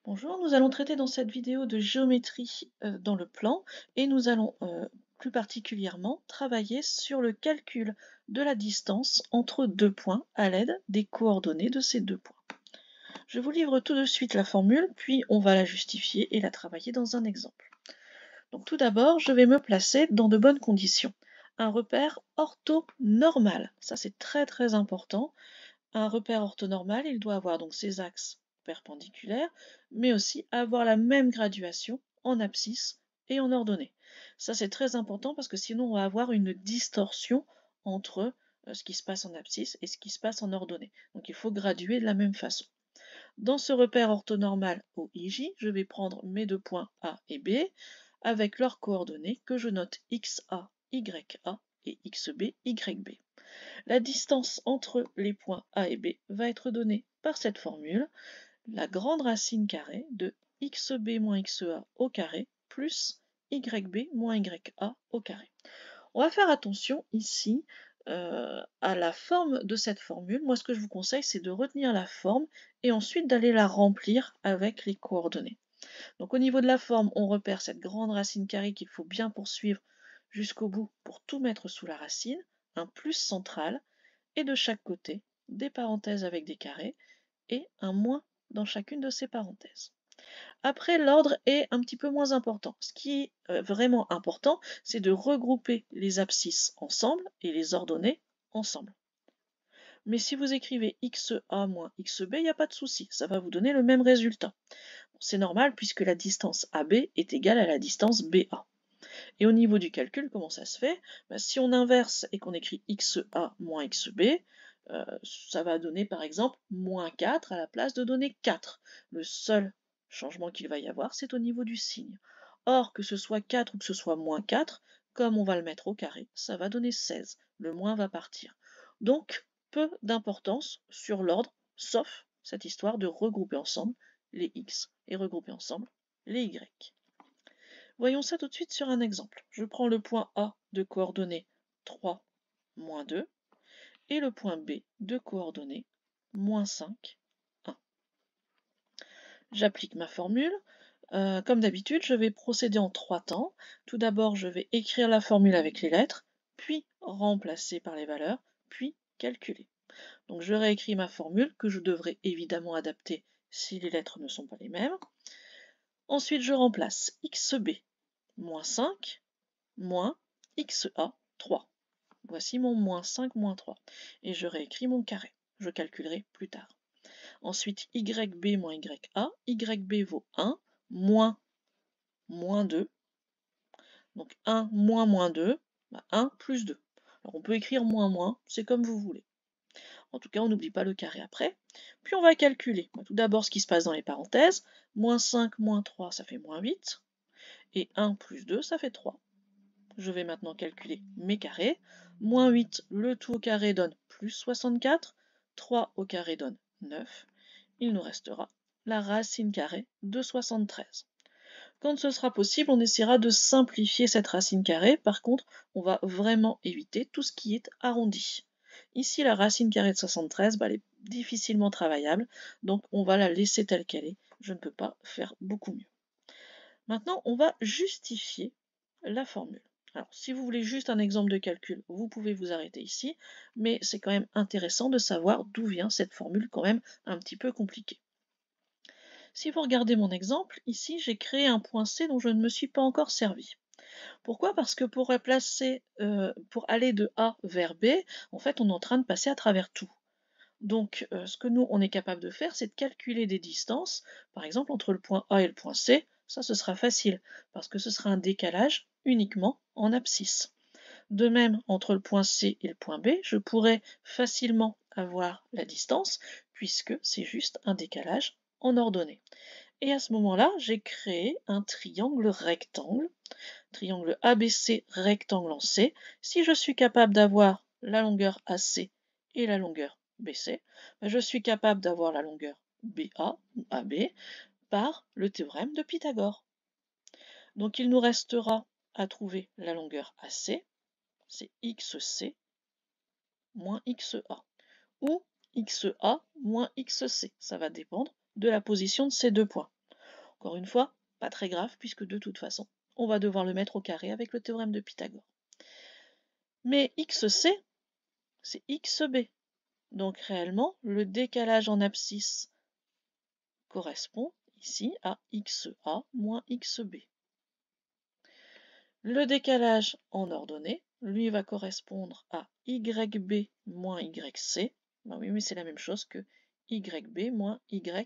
Bonjour, nous allons traiter dans cette vidéo de géométrie dans le plan et nous allons plus particulièrement travailler sur le calcul de la distance entre deux points à l'aide des coordonnées de ces deux points. Je vous livre tout de suite la formule, puis on va la justifier et la travailler dans un exemple. Donc tout d'abord, je vais me placer dans de bonnes conditions. Un repère orthonormal, ça c'est très important. Un repère orthonormal, il doit avoir donc ses axes perpendiculaires, mais aussi avoir la même graduation en abscisse et en ordonnée. Ça, c'est très important parce que sinon, on va avoir une distorsion entre ce qui se passe en abscisse et ce qui se passe en ordonnée. Donc, il faut graduer de la même façon. Dans ce repère orthonormal OIJ, je vais prendre mes deux points A et B avec leurs coordonnées que je note XA, YA et XB, YB. La distance entre les points A et B va être donnée par cette formule, la grande racine carrée de xb moins xa au carré plus yb moins ya au carré. On va faire attention ici à la forme de cette formule. Moi, ce que je vous conseille, c'est de retenir la forme et ensuite d'aller la remplir avec les coordonnées. Donc au niveau de la forme, on repère cette grande racine carrée qu'il faut bien poursuivre jusqu'au bout pour tout mettre sous la racine, un plus central, et de chaque côté, des parenthèses avec des carrés et un moins dans chacune de ces parenthèses. Après, l'ordre est un petit peu moins important. Ce qui est vraiment important, c'est de regrouper les abscisses ensemble et les ordonnées ensemble. Mais si vous écrivez XA moins XB, il n'y a pas de souci, ça va vous donner le même résultat. C'est normal puisque la distance AB est égale à la distance BA. Et au niveau du calcul, comment ça se fait? Si on inverse et qu'on écrit XA moins XB, ça va donner par exemple moins 4 à la place de donner 4. Le seul changement qu'il va y avoir, c'est au niveau du signe. Or, que ce soit 4 ou que ce soit moins 4, comme on va le mettre au carré, ça va donner 16. Le moins va partir. Donc, peu d'importance sur l'ordre, sauf cette histoire de regrouper ensemble les X et regrouper ensemble les Y. Voyons ça tout de suite sur un exemple. Je prends le point A de coordonnées 3, moins 2 et le point B de coordonnées moins 5, 1. J'applique ma formule. Comme d'habitude, je vais procéder en 3 temps. Tout d'abord, je vais écrire la formule avec les lettres, puis remplacer par les valeurs, puis calculer. Donc je réécris ma formule que je devrais évidemment adapter si les lettres ne sont pas les mêmes. Ensuite, je remplace xb moins 5 moins xa 3. Voici mon moins 5 moins 3. Et je réécris mon carré. Je calculerai plus tard. Ensuite, yb moins ya. Yb vaut 1 moins 2. Donc 1 moins 2, 1 plus 2. Alors on peut écrire moins, c'est comme vous voulez. En tout cas, on n'oublie pas le carré après. Puis on va calculer. Tout d'abord ce qui se passe dans les parenthèses. Moins 5 moins 3, ça fait moins 8. Et 1 plus 2, ça fait 3. Je vais maintenant calculer mes carrés. Moins 8, le tout au carré donne plus 64. 3 au carré donne 9. Il nous restera la racine carrée de 73. Quand ce sera possible, on essaiera de simplifier cette racine carrée. Par contre, on va vraiment éviter tout ce qui est arrondi. Ici, la racine carrée de 73, elle est difficilement travaillable, donc on va la laisser telle qu'elle est. Je ne peux pas faire beaucoup mieux. Maintenant, on va justifier la formule. Alors, si vous voulez juste un exemple de calcul, vous pouvez vous arrêter ici, mais c'est quand même intéressant de savoir d'où vient cette formule quand même un petit peu compliquée. Si vous regardez mon exemple, ici j'ai créé un point C dont je ne me suis pas encore servi. Pourquoi? Parce que pour aller de A vers B, en fait on est en train de passer à travers tout. Donc ce que nous on est capable de faire, c'est de calculer des distances, par exemple entre le point A et le point C, ça ce sera facile, parce que ce sera un décalage uniquement en abscisse. De même, entre le point C et le point B, je pourrais facilement avoir la distance, puisque c'est juste un décalage en ordonnée. Et à ce moment-là, j'ai créé un triangle rectangle, triangle ABC rectangle en C. Si je suis capable d'avoir la longueur AC et la longueur BC, je suis capable d'avoir la longueur BA ou AB par le théorème de Pythagore. Donc il nous restera à trouver la longueur AC, c'est XC moins XA, ou XA moins XC, ça va dépendre de la position de ces deux points. Encore une fois, pas très grave puisque de toute façon, on va devoir le mettre au carré avec le théorème de Pythagore. Mais xc, c'est xb. Donc réellement, le décalage en abscisse correspond ici à xa moins xb. Le décalage en ordonnée, lui, va correspondre à yb moins yc. Ben oui, mais c'est la même chose que yb moins ya.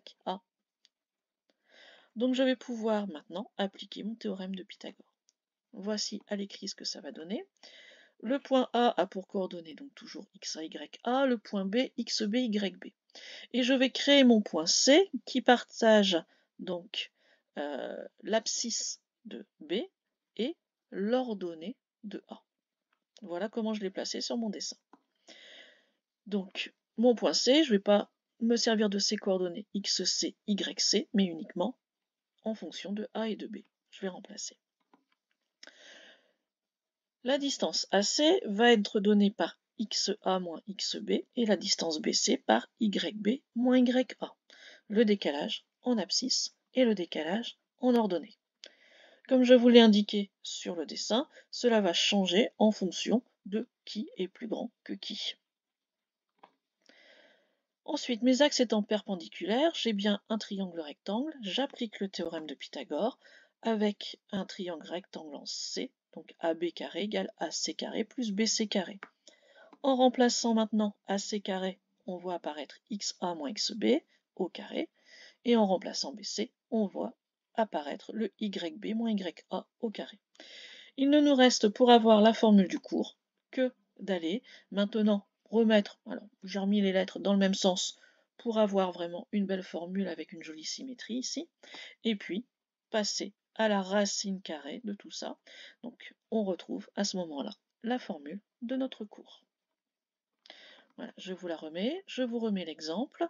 Donc je vais pouvoir maintenant appliquer mon théorème de Pythagore. Voici à l'écrit ce que ça va donner. Le point A a pour coordonnées donc toujours xa, ya, le point B, xb, yb. Et je vais créer mon point C qui partage donc l'abscisse de B et l'ordonnée de A. Voilà comment je l'ai placé sur mon dessin. Donc, mon point C, je ne vais pas me servir de ces coordonnées xc, yc, mais uniquement en fonction de A et de B. Je vais remplacer. La distance AC va être donnée par xa moins xb et la distance BC par yb moins ya. Le décalage en abscisse et le décalage en ordonnée. Comme je vous l'ai indiqué sur le dessin, cela va changer en fonction de qui est plus grand que qui. Ensuite, mes axes étant perpendiculaires, j'ai bien un triangle rectangle, j'applique le théorème de Pythagore avec un triangle rectangle en C, donc AB carré égale AC carré plus BC carré. En remplaçant maintenant AC carré, on voit apparaître XA moins XB au carré, et en remplaçant BC, on voit apparaître le YB moins YA au carré. Il ne nous reste pour avoir la formule du cours que d'aller maintenant remettre, alors j'ai remis les lettres dans le même sens pour avoir vraiment une belle formule avec une jolie symétrie ici, et puis passer à la racine carrée de tout ça. Donc on retrouve à ce moment-là la formule de notre cours. Voilà, je vous la remets, je vous remets l'exemple.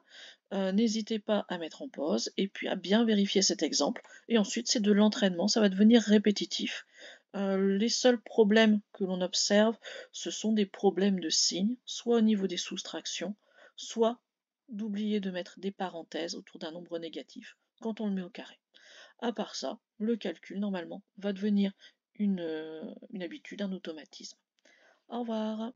N'hésitez pas à mettre en pause et puis à bien vérifier cet exemple. Et ensuite, c'est de l'entraînement, ça va devenir répétitif. Les seuls problèmes que l'on observe, ce sont des problèmes de signes, soit au niveau des soustractions, soit d'oublier de mettre des parenthèses autour d'un nombre négatif quand on le met au carré. À part ça, le calcul, normalement, va devenir une habitude, un automatisme. Au revoir.